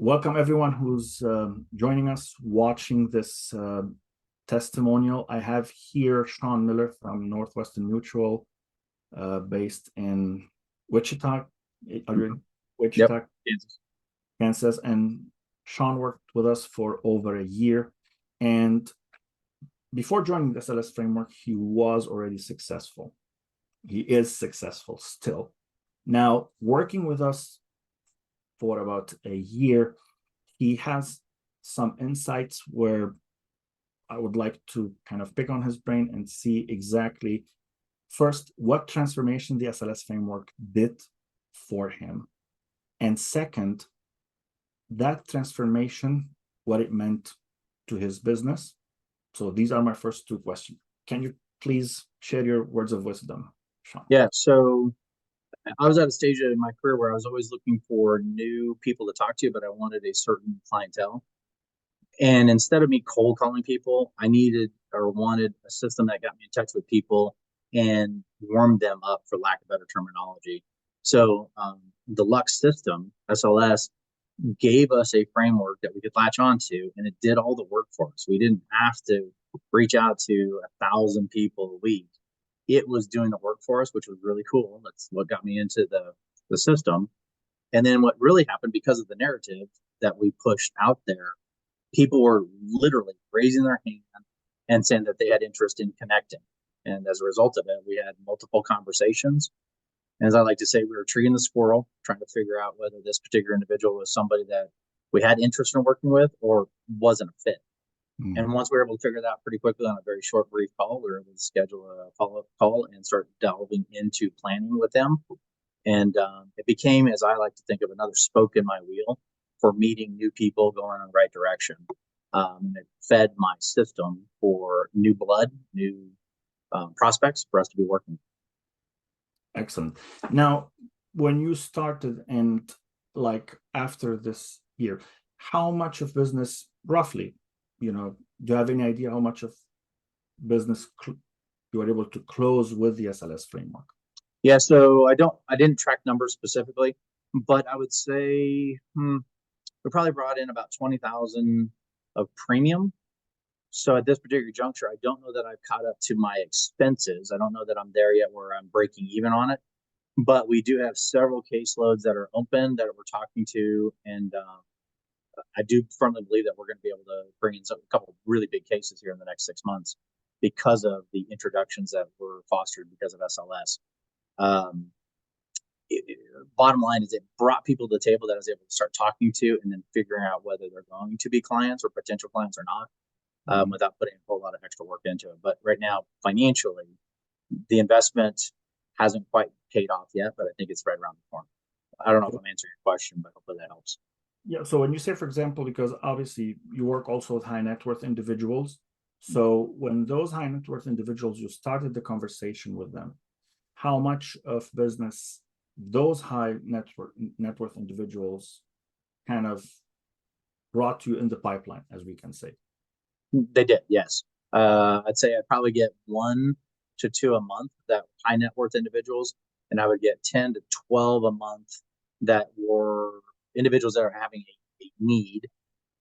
Welcome everyone who's joining us, watching this testimonial. I have here Sean Miller from Northwestern Mutual, based in Wichita. Are you in Wichita, Yep. Kansas? And Sean worked with us for over a year. And before joining the SLS Framework, he was already successful. He is successful still. Now, working with us for about a year, he has some insights where I would like to kind of pick on his brain and see exactly, first, what transformation the SLS framework did for him. And second, that transformation, what it meant to his business. So these are my first two questions. Can you please share your words of wisdom, Sean? Yeah. So I was at a stage in my career where I was always looking for new people to talk to, but I wanted a certain clientele. And instead of me cold calling people, I needed or wanted a system that got me in touch with people and warmed them up, for lack of better terminology. So the Lux system, SLS, gave us a framework that we could latch onto, and it did all the work for us. We didn't have to reach out to 1,000 people a week. It was doing the work for us, which was really cool. That's what got me into the system. And then what really happened, because of the narrative that we pushed out there, people were literally raising their hand and saying that they had interest in connecting. And as a result of it, we had multiple conversations. And as I like to say, we were treating the squirrel, trying to figure out whether this particular individual was somebody that we had interest in working with or wasn't a fit. And once we were able to figure that out pretty quickly on a very short, brief call, we were able to schedule a follow-up call and start delving into planning with them. And it became, as I like to think of, another spoke in my wheel for meeting new people, going in the right direction. It fed my system for new blood, new prospects for us to be working with. Excellent. Now, when you started and like after this year, how much of business roughly, do you have any idea how much of business you were able to close with the SLS framework? Yeah, so I didn't track numbers specifically, but I would say we probably brought in about 20,000 of premium. So at this particular juncture, I don't know that I've caught up to my expenses. I don't know that I'm there yet where I'm breaking even on it, but we do have several caseloads that are open that we're talking to, and I do firmly believe that we're going to be able to bring in a couple of really big cases here in the next 6 months because of the introductions that were fostered because of SLS. Bottom line is, it brought people to the table that I was able to start talking to and then figuring out whether they're going to be clients or potential clients or not, without putting a whole lot of extra work into it. But right now, financially, the investment hasn't quite paid off yet, but I think it's right around the corner. I don't know if I'm answering your question, but hopefully that helps. Yeah. So when you say, for example, because obviously you work also with high net worth individuals. So when those high net worth individuals, you started the conversation with them, how much of business those high net worth individuals kind of brought you in the pipeline, as we can say? They did, yes. I'd say I'd probably get 1 to 2 a month that high net worth individuals, and I would get 10 to 12 a month that were individuals that are having a need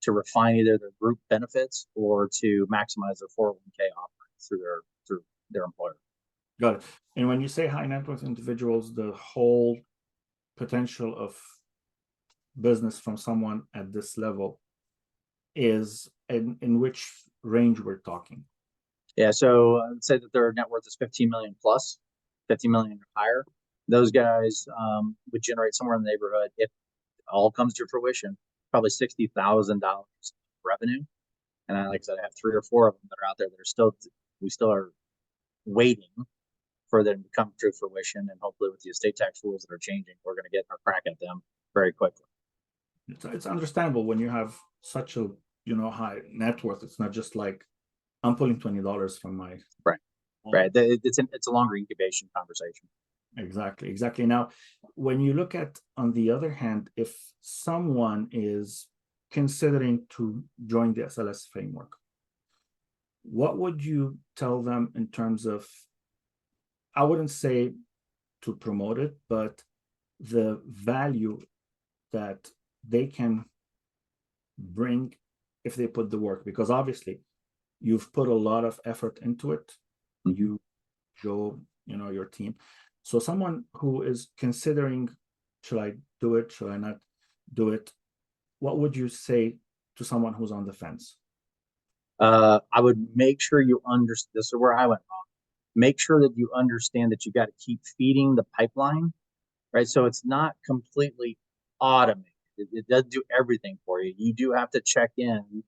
to refine either their group benefits or to maximize their 401k offerings through their employer. Got it. And when you say high net worth individuals, the whole potential of business from someone at this level is in which range we're talking? Yeah, so I'd say that their net worth is 15 million plus, 50 million or higher. Those guys would generate somewhere in the neighborhood, if all comes to fruition, probably $60,000 revenue. And like I said, I have 3 or 4 of them that are out there that we still are waiting for them to come to fruition. And hopefully, with the estate tax rules that are changing, we're going to get our crack at them very quickly. It's understandable when you have such a high net worth. It's not just like I'm pulling $20 from my right. It's a longer incubation conversation. Exactly. Now, when you look at, on the other hand, if someone is considering to join the SLS framework, what would you tell them in terms of, I wouldn't say to promote it, but the value that they can bring if they put the work? Because obviously you've put a lot of effort into it. You, Joe, your team. So someone who is considering, should I do it? Should I not do it? What would you say to someone who's on the fence? I would make sure you understand. This is where I went wrong. Make sure that you understand that you got to keep feeding the pipeline, right? So it's not completely automated. It doesn't do everything for you. You do have to check in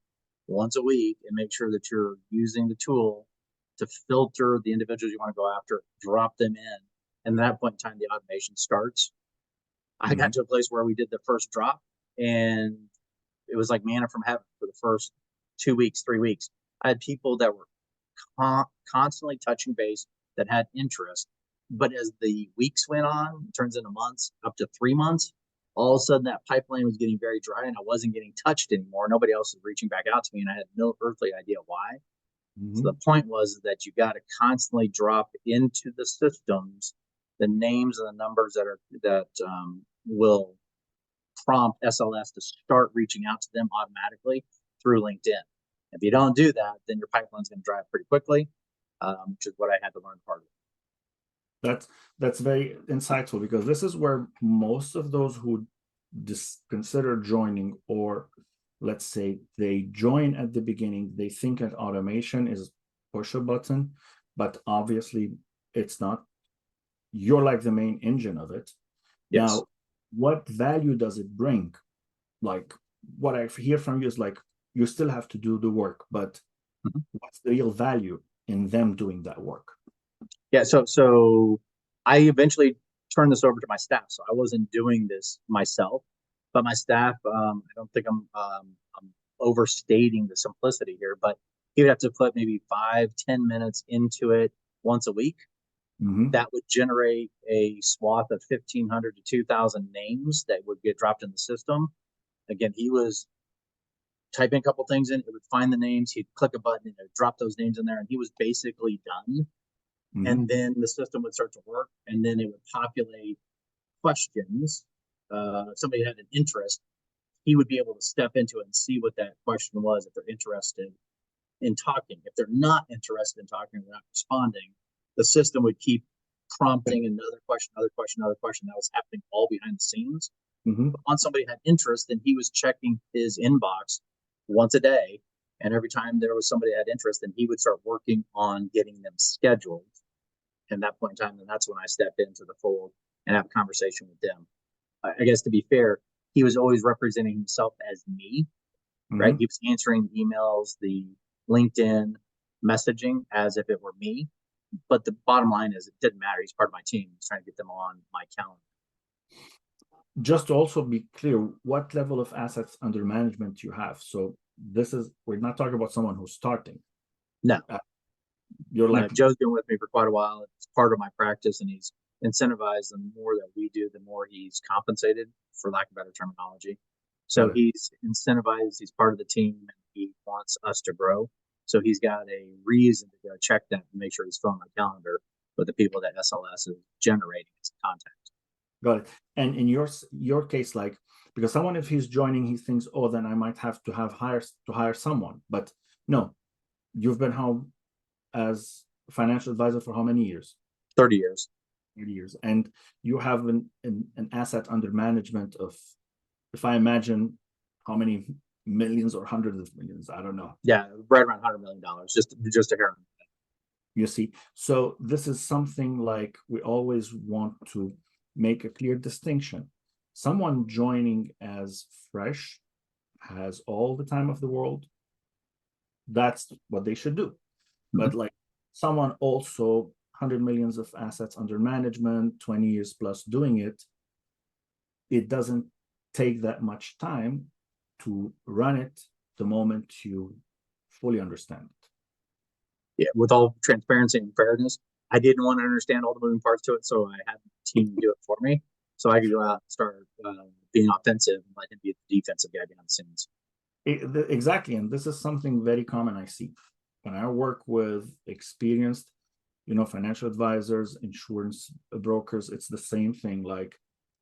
once a week and make sure that you're using the tool to filter the individuals you want to go after, drop them in. And at that point in time, the automation starts. I got to a place where we did the first drop, and it was like manna from heaven for the first 2 weeks, 3 weeks. I had people that were constantly touching base that had interest. But as the weeks went on, it turns into months, up to 3 months, all of a sudden that pipeline was getting very dry and I wasn't getting touched anymore. Nobody else was reaching back out to me, and I had no earthly idea why. So the point was that you got to constantly drop into the systems the names and the numbers that will prompt SLS to start reaching out to them automatically through LinkedIn. If you don't do that, then your pipeline's going to dry up pretty quickly, which is what I had to learn part of it. That's very insightful, because this is where most of those who consider joining, or let's say they join at the beginning, they think that automation is push a button, but obviously it's not. You're like the main engine of it. Yes. Now, what value does it bring? Like, what I hear from you is like, you still have to do the work, but what's the real value in them doing that work? Yeah, so I eventually turned this over to my staff. So I wasn't doing this myself, but my staff, I don't think I'm overstating the simplicity here, but he would have to put maybe 5-10 minutes into it once a week. That would generate a swath of 1,500 to 2,000 names that would get dropped in the system. Again, he was typing a couple things in, it would find the names, he'd click a button, and it would drop those names in there, and he was basically done. And then the system would start to work, and then it would populate questions. If somebody had an interest, he would be able to step into it and see what that question was if they're interested in talking. If they're not interested in talking, they're not responding, the system would keep prompting another question, another question, another question. That was happening all behind the scenes. But once somebody had interest, then he was checking his inbox once a day. And every time there was somebody that had interest, then he would start working on getting them scheduled. And at that point in time, then that's when I stepped into the fold and have a conversation with them. I guess to be fair, he was always representing himself as me, right? He was answering emails, the LinkedIn messaging as if it were me. But the bottom line is, it didn't matter. He's part of my team. He's trying to get them on my calendar. Just to also be clear, what level of assets under management you have? So we're not talking about someone who's starting. No. You're like, Joe's been with me for quite a while. It's part of my practice, and he's incentivized. The more that we do, the more he's compensated, for lack of better terminology. So he's incentivized. He's part of the team, and he wants us to grow. So he's got a reason to go check that and make sure he's filling my calendar with the people that SLS is generating as contact. Got it. And in your case, like, because someone, if he's joining, he thinks, oh, then I might have to hire someone. But no, you've been home as financial advisor for how many years? 30 years. 30 years. And you have an asset under management of, if I imagine, how many millions or hundreds of millions, I don't know. Yeah, right around $100 million, just to hear. You see, so this is something like we always want to make a clear distinction. Someone joining as fresh has all the time of the world. That's what they should do. But like someone also 100 millions of assets under management, 20 years plus doing it, it doesn't take that much time to run it the moment you fully understand it. Yeah, with all transparency and fairness, I didn't want to understand all the moving parts to it, so I had the team do it for me, so I could go out and start being offensive and let him be the defensive guy behind the scenes. Exactly, and this is something very common I see when I work with experienced, financial advisors, insurance brokers. It's the same thing. Like,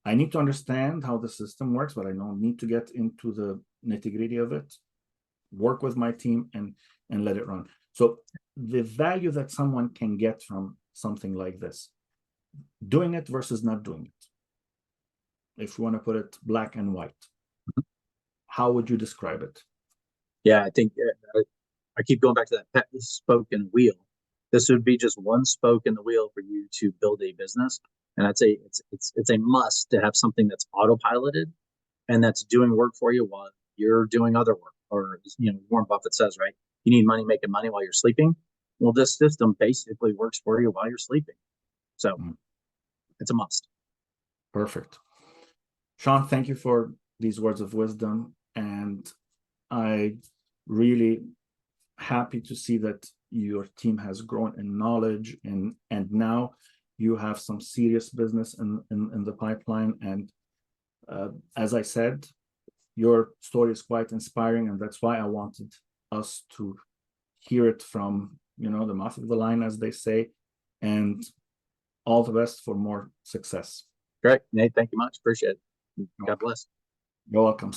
I need to understand how the system works, but I don't need to get into the nitty-gritty of it, work with my team, and let it run. So the value that someone can get from something like this, doing it versus not doing it, if you want to put it black and white, how would you describe it? Yeah, I think I keep going back to that spoke in the wheel. This would be just one spoke in the wheel for you to build a business, and I'd say it's a must to have something that's autopiloted and that's doing work for you while you're doing other work. Or Warren Buffett says, right? You need money making money while you're sleeping. Well, this system basically works for you while you're sleeping, so it's a must. Perfect. Sean, thank you for these words of wisdom, and I really happy to see that your team has grown in knowledge, and now you have some serious business in the pipeline. And as I said, your story is quite inspiring, and that's why I wanted us to hear it from the mouth of the line, as they say. And all the best for more success. Great, Nate. Thank you much. Appreciate it. God bless. You're welcome.